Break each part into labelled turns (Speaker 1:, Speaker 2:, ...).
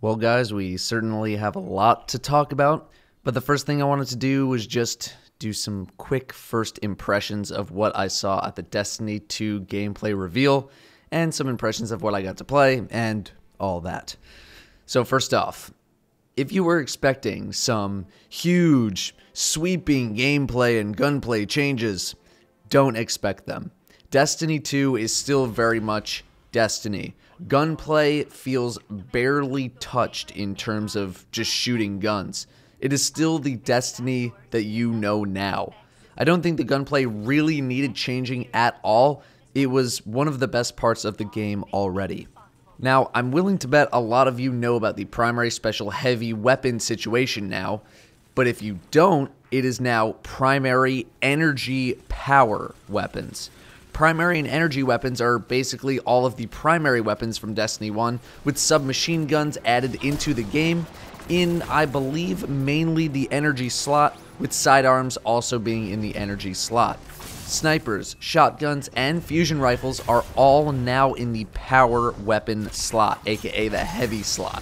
Speaker 1: Well, guys, we certainly have a lot to talk about, but the first thing I wanted to do was just do some quick first impressions of what I saw at the Destiny 2 gameplay reveal, and some impressions of what I got to play, and all that. So first off, if you were expecting some huge, sweeping gameplay and gunplay changes, don't expect them. Destiny 2 is still very much Destiny. Gunplay feels barely touched in terms of just shooting guns. It is still the Destiny that you know now. I don't think the gunplay really needed changing at all. It was one of the best parts of the game already. Now, I'm willing to bet a lot of you know about the primary special heavy weapon situation now, but if you don't, it is now primary energy power weapons. Primary and energy weapons are basically all of the primary weapons from Destiny 1, with submachine guns added into the game, in, I believe, mainly the energy slot, with sidearms also being in the energy slot. Snipers, shotguns, and fusion rifles are all now in the power weapon slot, aka the heavy slot.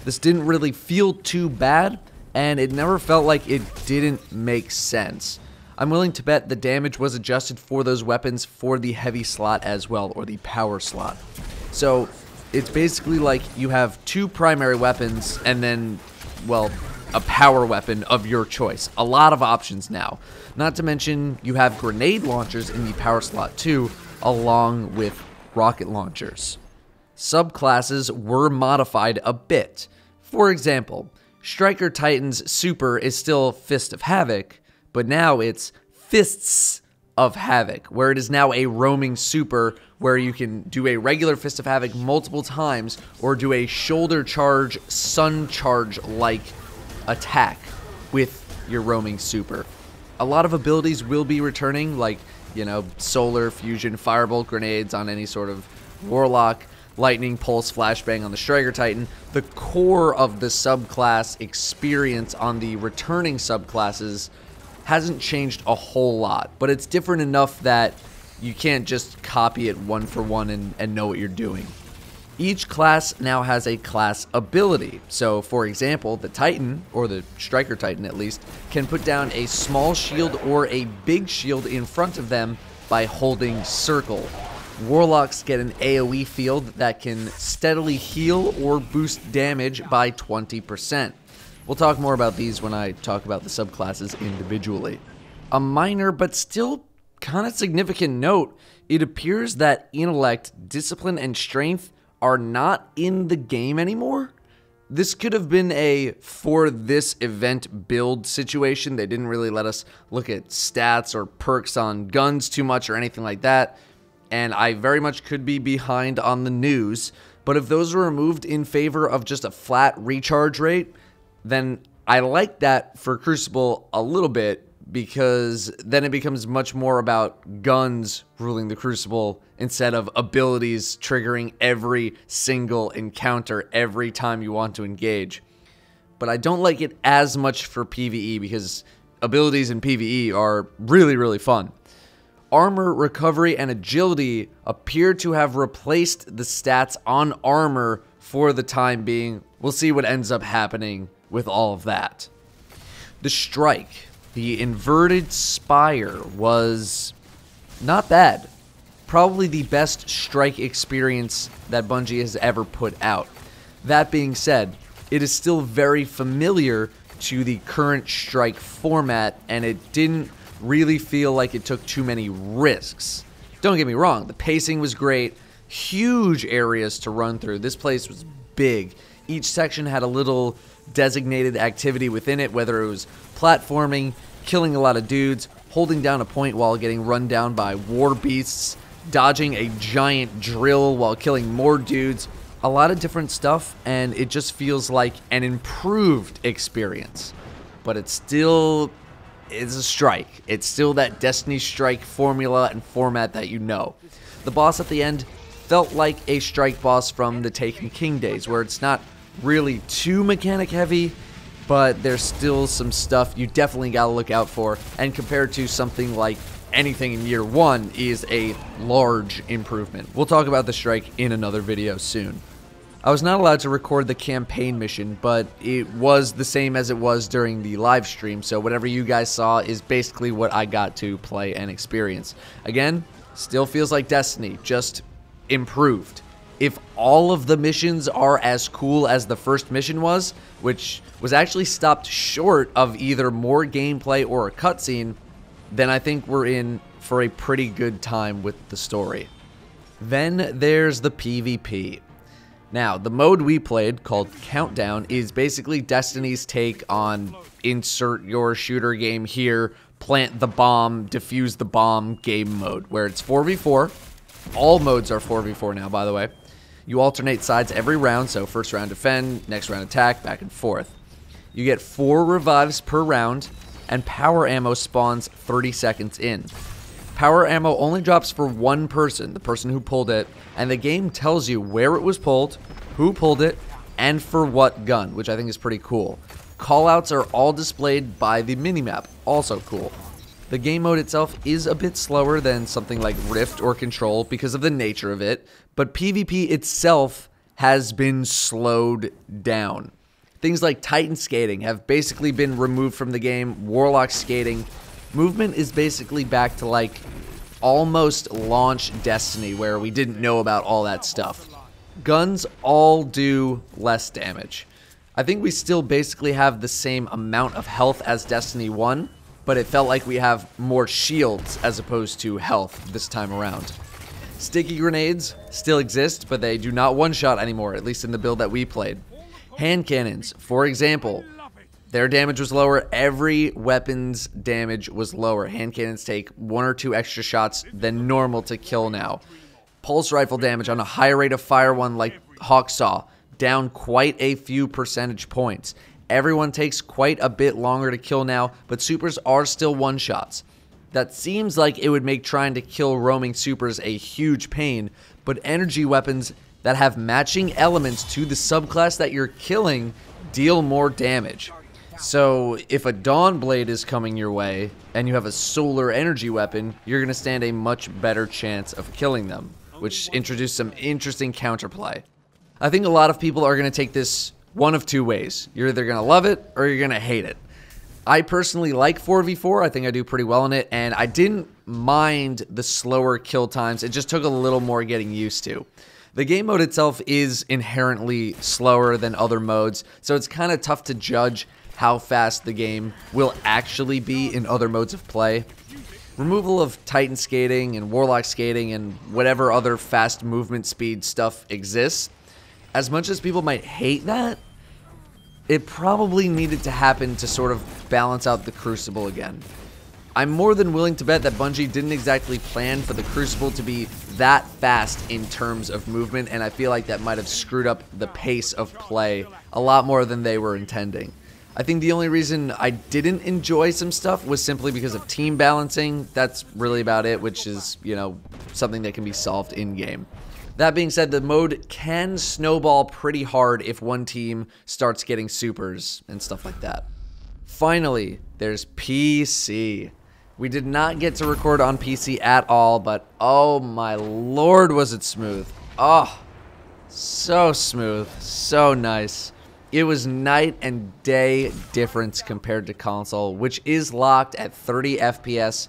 Speaker 1: This didn't really feel too bad, and it never felt like it didn't make sense. I'm willing to bet the damage was adjusted for those weapons for the heavy slot as well, or the power slot. So it's basically like you have two primary weapons and then, well, a power weapon of your choice. A lot of options now. Not to mention you have grenade launchers in the power slot too, along with rocket launchers. Subclasses were modified a bit. For example, Striker Titan's super is still Fist of Havoc, but now it's Fists of Havoc, where it is now a roaming super where you can do a regular Fist of Havoc multiple times or do a shoulder charge, sun charge-like attack with your roaming super. A lot of abilities will be returning, like, solar, fusion, firebolt grenades on any sort of warlock, lightning, pulse, flashbang on the Striker Titan. The core of the subclass experience on the returning subclasses hasn't changed a whole lot, but it's different enough that you can't just copy it one for one and know what you're doing. Each class now has a class ability. So, for example, the Titan, or the Striker Titan at least, can put down a small shield or a big shield in front of them by holding circle. Warlocks get an AoE field that can steadily heal or boost damage by 20%. We'll talk more about these when I talk about the subclasses individually. A minor but still kind of significant note, it appears that intellect, discipline, and strength are not in the game anymore. This could have been a for this event build situation. They didn't really let us look at stats or perks on guns too much or anything like that, and I very much could be behind on the news, but if those were removed in favor of just a flat recharge rate, then I like that for Crucible a little bit, because then it becomes much more about guns ruling the Crucible instead of abilities triggering every single encounter every time you want to engage. But I don't like it as much for PvE, because abilities in PvE are really, really fun. Armor, recovery, and agility appear to have replaced the stats on armor for the time being. We'll see what ends up happening with all of that. The strike, the inverted spire, was not bad. Probably the best strike experience that Bungie has ever put out. That being said, it is still very familiar to the current strike format, and it didn't really feel like it took too many risks. Don't get me wrong, the pacing was great, huge areas to run through. This place was big. Each section had a little designated activity within it, whether it was platforming, killing a lot of dudes, holding down a point while getting run down by war beasts, dodging a giant drill while killing more dudes. A lot of different stuff, and it just feels like an improved experience. But it still is a strike. It's still that Destiny strike formula and format that you know. The boss at the end felt like a strike boss from the Taken King days, where it's not really too mechanic heavy, but there's still some stuff you definitely gotta look out for, and compared to something like anything in year one is a large improvement. We'll talk about the strike in another video soon. I was not allowed to record the campaign mission, but it was the same as it was during the live stream, so whatever you guys saw is basically what I got to play and experience. Again, still feels like Destiny, just improved. If all of the missions are as cool as the first mission was, which was actually stopped short of either more gameplay or a cutscene, then I think we're in for a pretty good time with the story. Then there's the PvP. Now, the mode we played, called Countdown, is basically Destiny's take on insert your shooter game here, plant the bomb, defuse the bomb game mode, where it's 4v4. All modes are 4v4 now, by the way. You alternate sides every round, so first round defend, next round attack, back and forth. You get 4 revives per round, and power ammo spawns 30 seconds in. Power ammo only drops for one person, the person who pulled it, and the game tells you where it was pulled, who pulled it, and for what gun, which I think is pretty cool. Callouts are all displayed by the minimap, also cool. The game mode itself is a bit slower than something like Rift or Control because of the nature of it, but PvP itself has been slowed down. Things like Titan skating have basically been removed from the game, Warlock skating. Movement is basically back to like almost launch Destiny where we didn't know about all that stuff. Guns all do less damage. I think we still basically have the same amount of health as Destiny 1, but it felt like we have more shields as opposed to health this time around. Sticky grenades still exist, but they do not one-shot anymore, at least in the build that we played. Hand cannons, for example, their damage was lower. Every weapon's damage was lower. Hand cannons take 1 or 2 extra shots than normal to kill now. Pulse rifle damage on a higher rate of fire one like Hawksaw, down quite a few percentage points. Everyone takes quite a bit longer to kill now, but supers are still one-shots. That seems like it would make trying to kill roaming supers a huge pain, but energy weapons that have matching elements to the subclass that you're killing deal more damage. So if a Dawn Blade is coming your way and you have a solar energy weapon, you're going to stand a much better chance of killing them, which introduced some interesting counterplay. I think a lot of people are going to take this one of two ways. You're either going to love it or you're going to hate it. I personally like 4v4. I think I do pretty well in it, and I didn't mind the slower kill times. It just took a little more getting used to. The game mode itself is inherently slower than other modes, so it's kind of tough to judge how fast the game will actually be in other modes of play. Removal of Titan skating and Warlock skating and whatever other fast movement speed stuff exists, as much as people might hate that, it probably needed to happen to sort of balance out the Crucible again. I'm more than willing to bet that Bungie didn't exactly plan for the Crucible to be that fast in terms of movement, and I feel like that might have screwed up the pace of play a lot more than they were intending. I think the only reason I didn't enjoy some stuff was simply because of team balancing. That's really about it, which is, you know, something that can be solved in-game. That being said, the mode can snowball pretty hard if one team starts getting supers and stuff like that. Finally, there's PC. We did not get to record on PC at all, but oh my lord was it smooth. Oh, so smooth, so nice. It was night and day difference compared to console, which is locked at 30 FPS,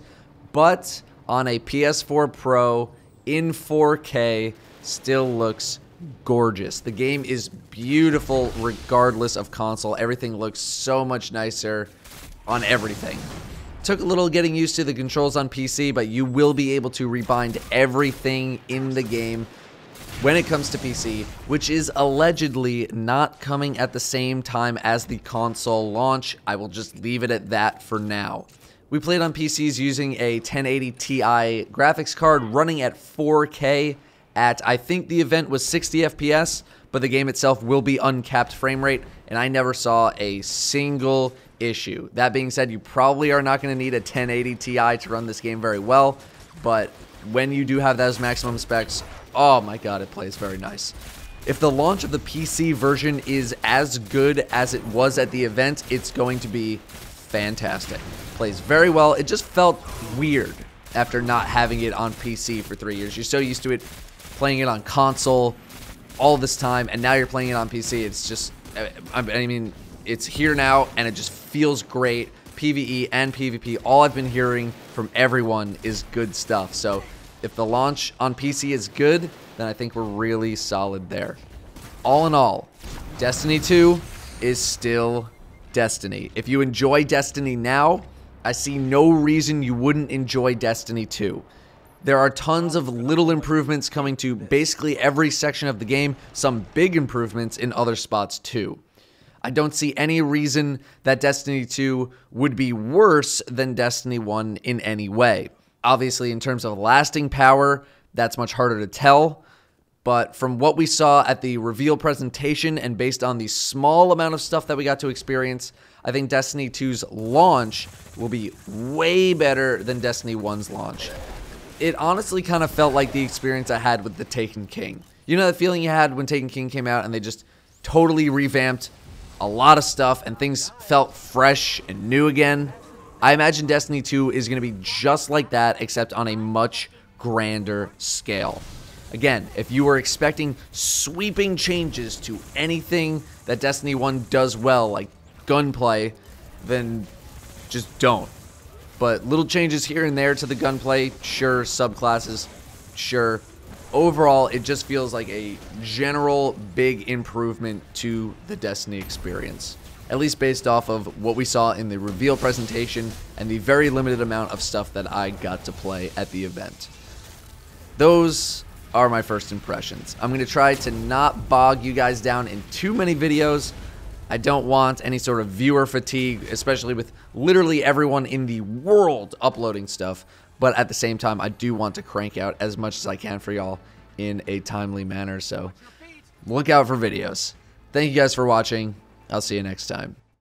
Speaker 1: but on a PS4 Pro in 4K still looks gorgeous. The game is beautiful regardless of console. Everything looks so much nicer on everything. Took a little getting used to the controls on PC, but you will be able to rebind everything in the game when it comes to PC, which is allegedly not coming at the same time as the console launch. I will just leave it at that for now. We played on PCs using a 1080 Ti graphics card running at 4K at, I think the event was 60 FPS, but the game itself will be uncapped frame rate, and I never saw a single issue. That being said, you probably are not going to need a 1080 Ti to run this game very well, but when you do have those maximum specs, oh my god, it plays very nice. If the launch of the PC version is as good as it was at the event, it's going to be fantastic. Plays very well. It just felt weird after not having it on PC for 3 years. You're so used to it playing it on console. all this time, and now you're playing it on PC. It's just, I mean, it's here now, and it just feels great. PvE and PvP, all I've been hearing from everyone is good stuff. So if the launch on PC is good, then I think we're really solid there. All in all, Destiny 2 is still Destiny. If you enjoy Destiny now, I see no reason you wouldn't enjoy Destiny 2. There are tons of little improvements coming to basically every section of the game, some big improvements in other spots too. I don't see any reason that Destiny 2 would be worse than Destiny 1 in any way. Obviously, in terms of lasting power, that's much harder to tell. But from what we saw at the reveal presentation and based on the small amount of stuff that we got to experience, I think Destiny 2's launch will be way better than Destiny 1's launch. It honestly kind of felt like the experience I had with the Taken King. You know that feeling you had when Taken King came out and they just totally revamped a lot of stuff and things felt fresh and new again? I imagine Destiny 2 is going to be just like that, except on a much grander scale. Again, if you were expecting sweeping changes to anything that Destiny 1 does well, like gunplay, then just don't. But little changes here and there to the gunplay, sure. Subclasses, sure. Overall, it just feels like a general big improvement to the Destiny experience. At least based off of what we saw in the reveal presentation and the very limited amount of stuff that I got to play at the event. Those are my first impressions. I'm going to try to not bog you guys down in too many videos. I don't want any sort of viewer fatigue, especially with literally everyone in the world uploading stuff. But at the same time, I do want to crank out as much as I can for y'all in a timely manner. So look out for videos. Thank you guys for watching. I'll see you next time.